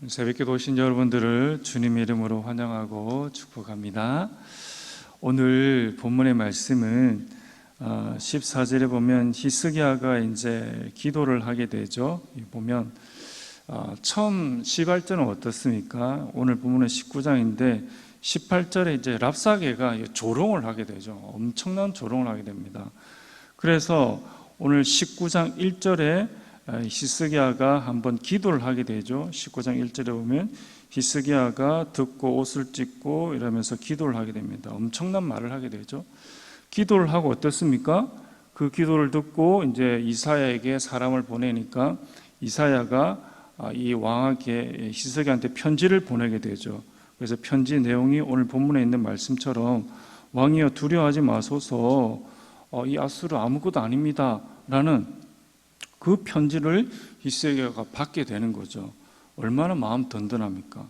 새벽기도 오신 여러분들을 주님의 이름으로 환영하고 축복합니다. 오늘 본문의 말씀은 14절에 보면 히스기야가 이제 기도를 하게 되죠. 보면 처음 18절은 어떻습니까? 오늘 본문은 19장인데 18절에 이제 랍사게가 조롱을 하게 되죠. 엄청난 조롱을 하게 됩니다. 그래서 오늘 19장 1절에 히스기야가 한번 기도를 하게 되죠. 19장 1절에 보면 히스기야가 듣고 옷을 찢고 이러면서 기도를 하게 됩니다. 엄청난 말을 하게 되죠. 기도를 하고 어떻습니까? 그 기도를 듣고 이제 이사야에게 사람을 보내니까 이사야가 이 왕에게 히스기야한테 편지를 보내게 되죠. 그래서 편지 내용이 오늘 본문에 있는 말씀처럼 왕이여 두려워하지 마소서, 이 아수르 아무것도 아닙니다 라는 그 편지를 히스기야가 받게 되는 거죠. 얼마나 마음 든든합니까?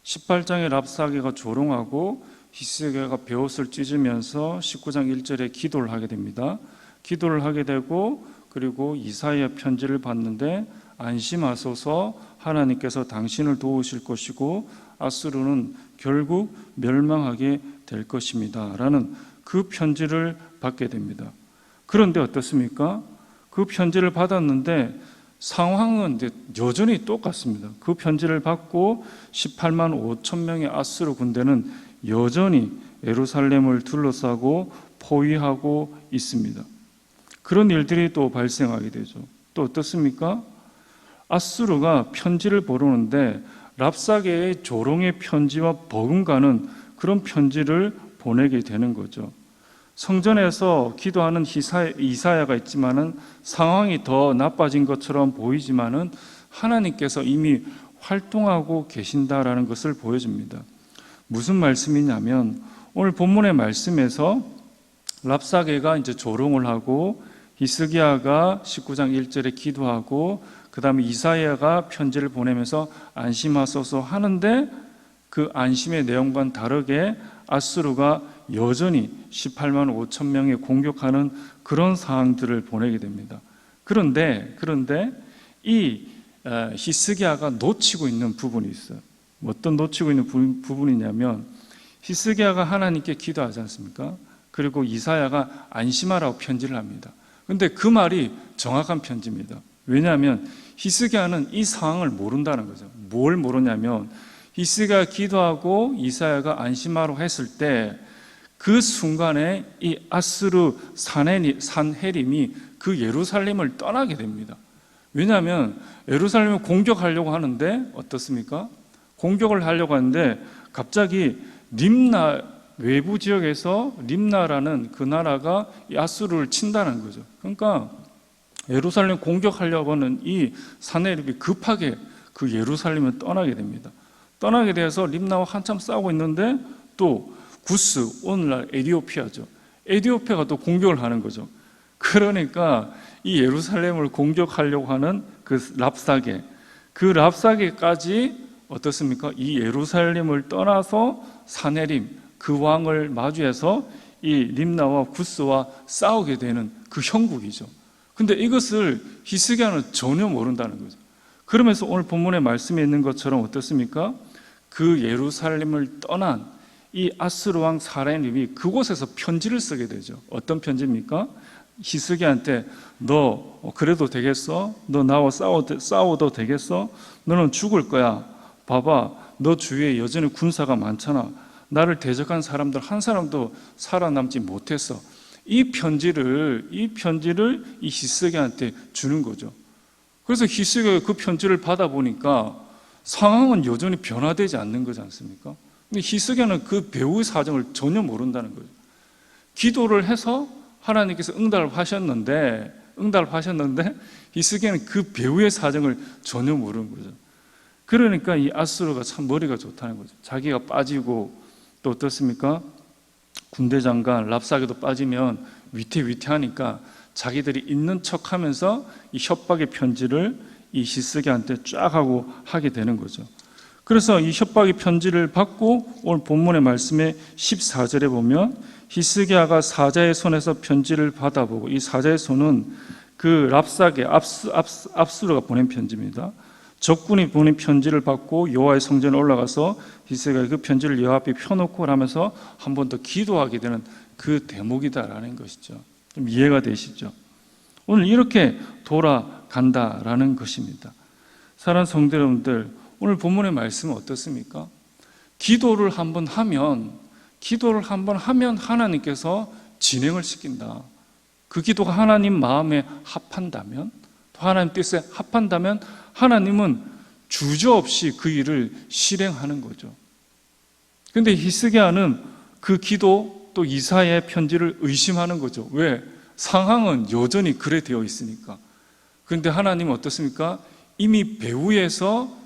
18장에 랍사게가 조롱하고 히스기야가 베옷을 찢으면서 19장 1절에 기도를 하게 됩니다. 기도를 하게 되고 그리고 이사야 편지를 받는데 안심하소서, 하나님께서 당신을 도우실 것이고 아수르는 결국 멸망하게 될 것입니다 라는 그 편지를 받게 됩니다. 그런데 어떻습니까? 그 편지를 받았는데 상황은 여전히 똑같습니다. 그 편지를 받고 18만 5천 명의 아수르 군대는 여전히 예루살렘을 둘러싸고 포위하고 있습니다. 그런 일들이 또 발생하게 되죠. 또 어떻습니까? 아수르가 편지를 보내는데 랍사게의 조롱의 편지와 버금가는 그런 편지를 보내게 되는 거죠. 성전에서 기도하는 이사야가 있지만은 상황이 더 나빠진 것처럼 보이지만은 하나님께서 이미 활동하고 계신다라는 것을 보여줍니다. 무슨 말씀이냐면 오늘 본문의 말씀에서 랍사게가 이제 조롱을 하고 히스기야가 19장 1절에 기도하고 그 다음에 이사야가 편지를 보내면서 안심하소서 하는데 그 안심의 내용과는 다르게 아수르가 여전히 18만 5천 명에 공격하는 그런 상황들을 보내게 됩니다. 그런데 이 히스기야가 놓치고 있는 부분이 있어요. 어떤 놓치고 있는 부분이냐면 히스기야가 하나님께 기도하지 않습니까? 그리고 이사야가 안심하라고 편지를 합니다. 그런데 그 말이 정확한 편지입니다. 왜냐하면 히스기야는 이 상황을 모른다는 거죠. 뭘 모르냐면 히스기야가 기도하고 이사야가 안심하라고 했을 때 그 순간에 이 아수르 산헤림이 그 예루살렘을 떠나게 됩니다. 왜냐하면 예루살렘을 공격하려고 하는데 어떻습니까? 공격을 하려고 하는데 갑자기 림나 외부 지역에서 림나라는 그 나라가 이 아수르를 친다는 거죠. 그러니까 예루살렘 공격하려고 하는 이 산헤립이 급하게 그 예루살렘을 떠나게 됩니다. 떠나게 돼서 림나와 한참 싸우고 있는데 또 구스, 오늘날 에디오피아죠. 에디오피아가 또 공격을 하는 거죠. 그러니까 이 예루살렘을 공격하려고 하는 그 랍사게, 그 랍사게까지 어떻습니까? 이 예루살렘을 떠나서 산헤림, 그 왕을 마주해서 이 림나와 구스와 싸우게 되는 그 형국이죠. 근데 이것을 히스기야는 전혀 모른다는 거죠. 그러면서 오늘 본문의 말씀에 있는 것처럼 어떻습니까? 그 예루살렘을 떠난 이 아수르 왕 산헤립이 그곳에서 편지를 쓰게 되죠. 어떤 편지입니까? 히스기야한테 너 그래도 되겠어? 너 나와 싸워도 되겠어? 너는 죽을 거야. 봐봐, 너 주위에 여전히 군사가 많잖아. 나를 대적한 사람들 한 사람도 살아남지 못했어. 이 편지를 이 히스기야한테 주는 거죠. 그래서 히스기야가 그 편지를 받아보니까 상황은 여전히 변화되지 않는 거지 않습니까? 근데 히스기야는 그 배후의 사정을 전혀 모른다는 거죠. 기도를 해서 하나님께서 응답을 하셨는데 히스기야는 그 배후의 사정을 전혀 모르는 거죠. 그러니까 이 아수르가 참 머리가 좋다는 거죠. 자기가 빠지고 또 어떻습니까? 군대 장관 랍사게도 빠지면 위태위태하니까 자기들이 있는 척하면서 이 협박의 편지를 이 히스기야한테 쫙 하고 하게 되는 거죠. 그래서 이 협박의 편지를 받고 오늘 본문의 말씀에 14절에 보면 히스기야가 사자의 손에서 편지를 받아보고, 이 사자의 손은 그 랍사게 압수르가 보낸 편지입니다. 적군이 보낸 편지를 받고 여호와의 성전에 올라가서 히스기야가 그 편지를 여호와 앞에 펴놓고 하면서 한 번 더 기도하게 되는 그 대목이다라는 것이죠. 좀 이해가 되시죠? 오늘 이렇게 돌아간다라는 것입니다. 사랑하는 성도 여러분들, 오늘 본문의 말씀은 어떻습니까? 기도를 한번 하면 하나님께서 진행을 시킨다. 그 기도가 하나님 마음에 합한다면, 또 하나님 뜻에 합한다면 하나님은 주저없이 그 일을 실행하는 거죠. 그런데 히스기야는 그 기도 또 이사야의 편지를 의심하는 거죠. 왜? 상황은 여전히 그래 되어 있으니까. 그런데 하나님은 어떻습니까? 이미 배후에서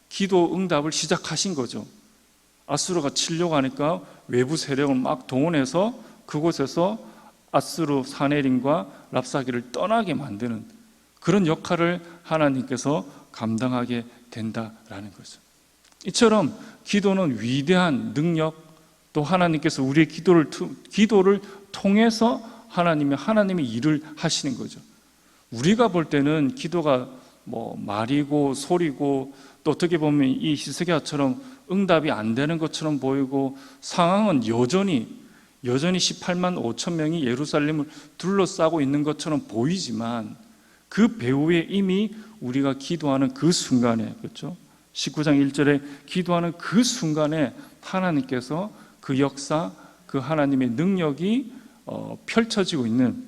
기도 응답을 시작하신 거죠. 아수르가 치려고 하니까 외부 세력을 막 동원해서 그곳에서 아수르 사내림과 랍사기를 떠나게 만드는 그런 역할을 하나님께서 감당하게 된다라는 거죠. 이처럼 기도는 위대한 능력, 또 하나님께서 우리의 기도를 통해서 하나님의 일을 하시는 거죠. 우리가 볼 때는 기도가 말이고 소리고, 또 어떻게 보면 이 히스기야처럼 응답이 안 되는 것처럼 보이고, 상황은 여전히 18만 5천 명이 예루살렘을 둘러싸고 있는 것처럼 보이지만, 그 배후에 이미 우리가 기도하는 그 순간에, 그렇죠? 19장 1절에 기도하는 그 순간에 하나님께서 그 역사, 그 하나님의 능력이 펼쳐지고 있는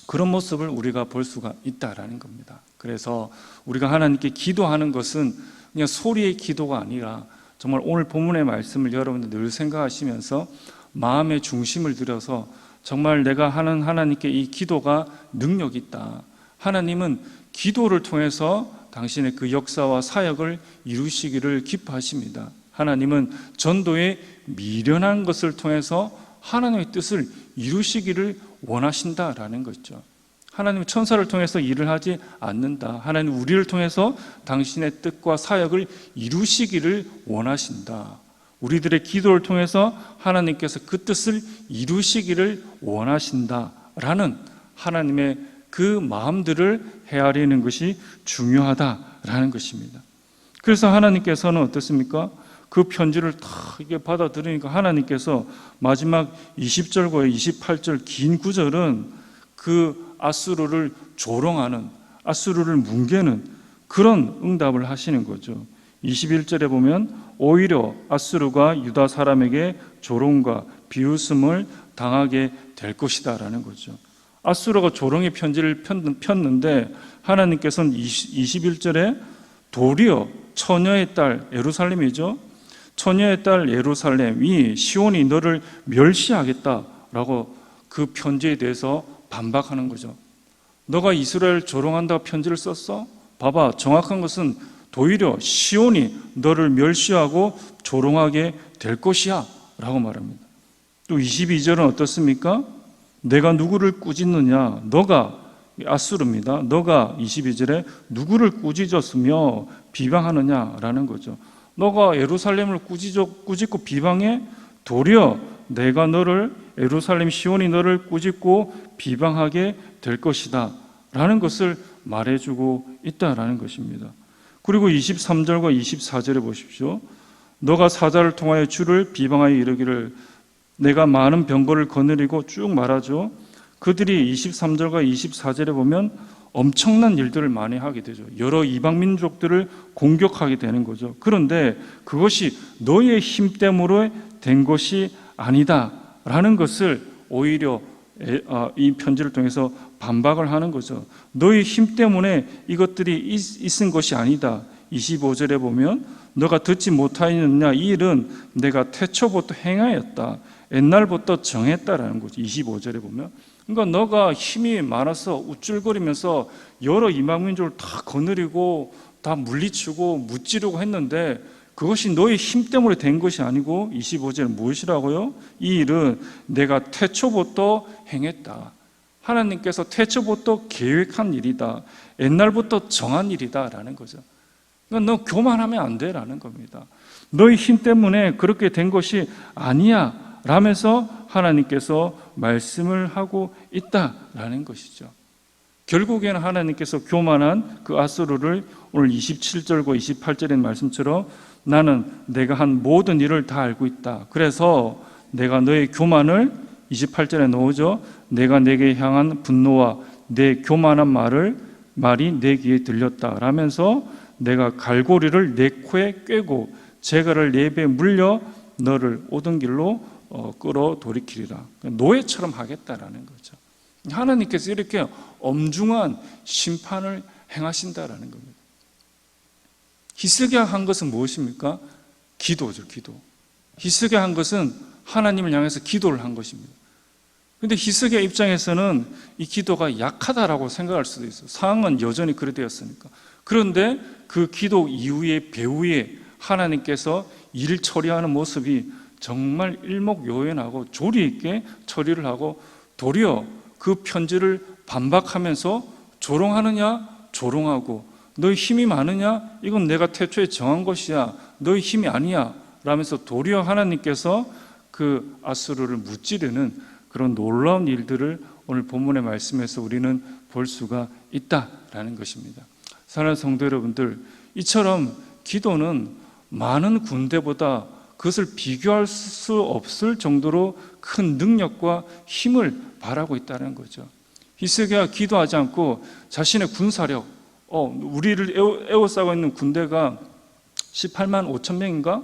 그런 모습을 우리가 볼 수가 있다라는 겁니다. 그래서 우리가 하나님께 기도하는 것은 그냥 소리의 기도가 아니라, 정말 오늘 본문의 말씀을 여러분들 늘 생각하시면서 마음의 중심을 들여서 정말 내가 하는 하나님께 이 기도가 능력이 있다. 하나님은 기도를 통해서 당신의 그 역사와 사역을 이루시기를 기뻐하십니다. 하나님은 전도에 미련한 것을 통해서 하나님의 뜻을 이루시기를 원하신다라는 거죠. 하나님은 천사를 통해서 일을 하지 않는다. 하나님은 우리를 통해서 당신의 뜻과 사역을 이루시기를 원하신다. 우리들의 기도를 통해서 하나님께서 그 뜻을 이루시기를 원하신다라는 하나님의 그 마음들을 헤아리는 것이 중요하다라는 것입니다. 그래서 하나님께서는 어떻습니까? 그 편지를 다 이게 받아들이니까 하나님께서 마지막 20절과 28절 긴 구절은 그 아수르를 조롱하는, 아수르를 뭉개는 그런 응답을 하시는 거죠. 21절에 보면 오히려 아수르가 유다 사람에게 조롱과 비웃음을 당하게 될 것이다 라는 거죠. 아수르가 조롱의 편지를 폈는데 하나님께서는 21절에 도리어 처녀의 딸 예루살렘이죠. 처녀의 딸 예루살렘이 시온이 너를 멸시하겠다라고 그 편지에 대해서 반박하는 거죠. 너가 이스라엘 조롱한다고 편지를 썼어? 봐봐, 정확한 것은 도리어 시온이 너를 멸시하고 조롱하게 될 것이야 라고 말합니다. 또 22절은 어떻습니까? 내가 누구를 꾸짖느냐? 너가, 아수르입니다. 너가 22절에 누구를 꾸짖었으며 비방하느냐라는 거죠. 너가 예루살렘을 꾸짖고 비방해? 도리어 내가 너를, 예루살렘 시온이 너를 꾸짖고 비방하게 될 것이다 라는 것을 말해주고 있다라는 것입니다. 그리고 23절과 24절에 보십시오. 너가 사자를 통하여 주를 비방하여 이르기를 내가 많은 병거를 거느리고 쭉 말하죠. 그들이 23절과 24절에 보면 엄청난 일들을 많이 하게 되죠. 여러 이방 민족들을 공격하게 되는 거죠. 그런데 그것이 너의 힘 때문에 된 것이 아니다 라는 것을 오히려 이 편지를 통해서 반박을 하는 거죠. 너의 힘 때문에 이것들이 있은 것이 아니다. 25절에 보면 너가 듣지 못하였느냐 이 일은 내가 태초부터 행하였다. 옛날부터 정했다라는 거죠. 25절에 보면. 그러니까 너가 힘이 많아서 우쭐거리면서 여러 이방민족을 다 거느리고 다 물리치고 무찌르고 했는데 그것이 너의 힘 때문에 된 것이 아니고 25절은 무엇이라고요? 이 일은 내가 태초부터 행했다. 하나님께서 태초부터 계획한 일이다. 옛날부터 정한 일이다 라는 거죠. 그러니까 너 교만하면 안 돼 라는 겁니다. 너의 힘 때문에 그렇게 된 것이 아니야 라면서 하나님께서 말씀을 하고 있다라는 것이죠. 결국에는 하나님께서 교만한 그 아수르를 오늘 27절과 28절의 말씀처럼 나는 내가 한 모든 일을 다 알고 있다. 그래서 내가 너의 교만을 28절에 넣으죠. 내가 내게 향한 분노와 내 교만한 말이 내 귀에 들렸다 라면서 내가 갈고리를 내 코에 꿰고 재갈을 내 배에 물려 너를 오던 길로 끌어 돌이키리라. 노예처럼 하겠다라는 거죠. 하나님께서 이렇게 엄중한 심판을 행하신다라는 겁니다. 히스기야 한 것은 무엇입니까? 기도죠, 기도. 히스기야 한 것은 하나님을 향해서 기도를 한 것입니다. 그런데 히스기야 입장에서는 이 기도가 약하다라고 생각할 수도 있어요. 상황은 여전히 그래 되었으니까. 그런데 그 기도 이후에 배후에 하나님께서 일 처리하는 모습이 정말 일목요연하고 조리 있게 처리를 하고 도리어 그 편지를 반박하면서 조롱하느냐? 조롱하고 너희 힘이 많으냐? 이건 내가 태초에 정한 것이야. 너희 힘이 아니야. 라면서 도리어 하나님께서 그 아수르를 무찌르는 그런 놀라운 일들을 오늘 본문의 말씀에서 우리는 볼 수가 있다라는 것입니다. 사랑하는 성도 여러분들, 이처럼 기도는 많은 군대보다 그것을 비교할 수 없을 정도로 큰 능력과 힘을 발하고 있다는 거죠. 히스기야가 기도하지 않고 자신의 군사력, 우리를 에워싸고 있는 군대가 18만 5천 명인가?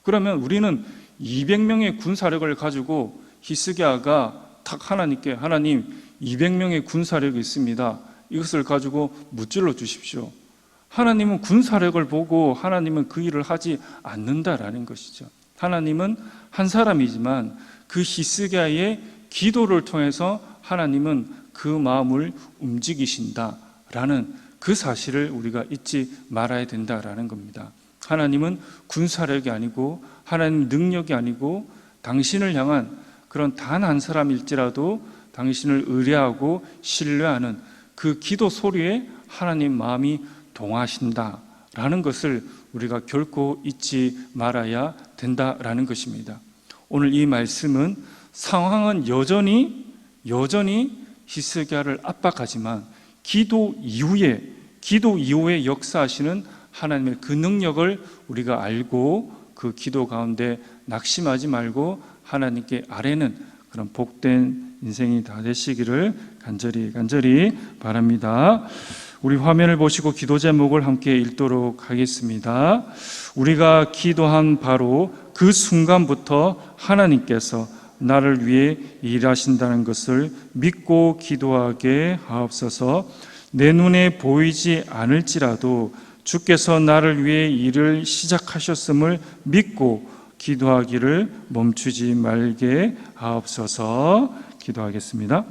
그러면 우리는 200명의 군사력을 가지고 히스기야가 탁 하나님께 하나님 200명의 군사력이 있습니다. 이것을 가지고 무찔러 주십시오. 하나님은 군사력을 보고 하나님은 그 일을 하지 않는다라는 것이죠. 하나님은 한 사람이지만 그 히스기야의 기도를 통해서 하나님은 그 마음을 움직이신다라는 그 사실을 우리가 잊지 말아야 된다라는 겁니다. 하나님은 군사력이 아니고 하나님 능력이 아니고 당신을 향한 그런 단 한 사람일지라도 당신을 의뢰하고 신뢰하는 그 기도 소리에 하나님 마음이 동하신다라는 것을 우리가 결코 잊지 말아야 된다라는 것입니다. 오늘 이 말씀은 상황은 여전히 히스기야를 압박하지만 기도 이후에 역사하시는 하나님의 그 능력을 우리가 알고 그 기도 가운데 낙심하지 말고 하나님께 아뢰는 그런 복된 인생이 다 되시기를 간절히 바랍니다. 우리 화면을 보시고 기도 제목을 함께 읽도록 하겠습니다. 우리가 기도한 바로 그 순간부터 하나님께서 나를 위해 일하신다는 것을 믿고 기도하게 하옵소서. 내 눈에 보이지 않을지라도 주께서 나를 위해 일을 시작하셨음을 믿고 기도하기를 멈추지 말게 하옵소서. 기도하겠습니다.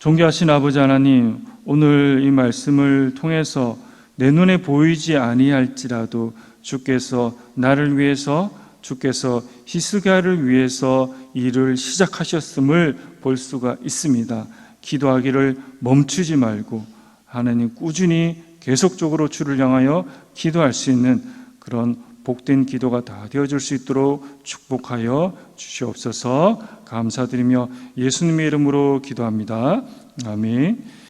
존귀하신 아버지 하나님, 오늘 이 말씀을 통해서 내 눈에 보이지 아니할지라도 주께서 나를 위해서, 주께서 히스기야를 위해서 일을 시작하셨음을 볼 수가 있습니다. 기도하기를 멈추지 말고 하나님 꾸준히 계속적으로 주를 향하여 기도할 수 있는 그런 복된 기도가 다 되어질 수 있도록 축복하여 주시옵소서. 감사드리며 예수님의 이름으로 기도합니다. 아멘.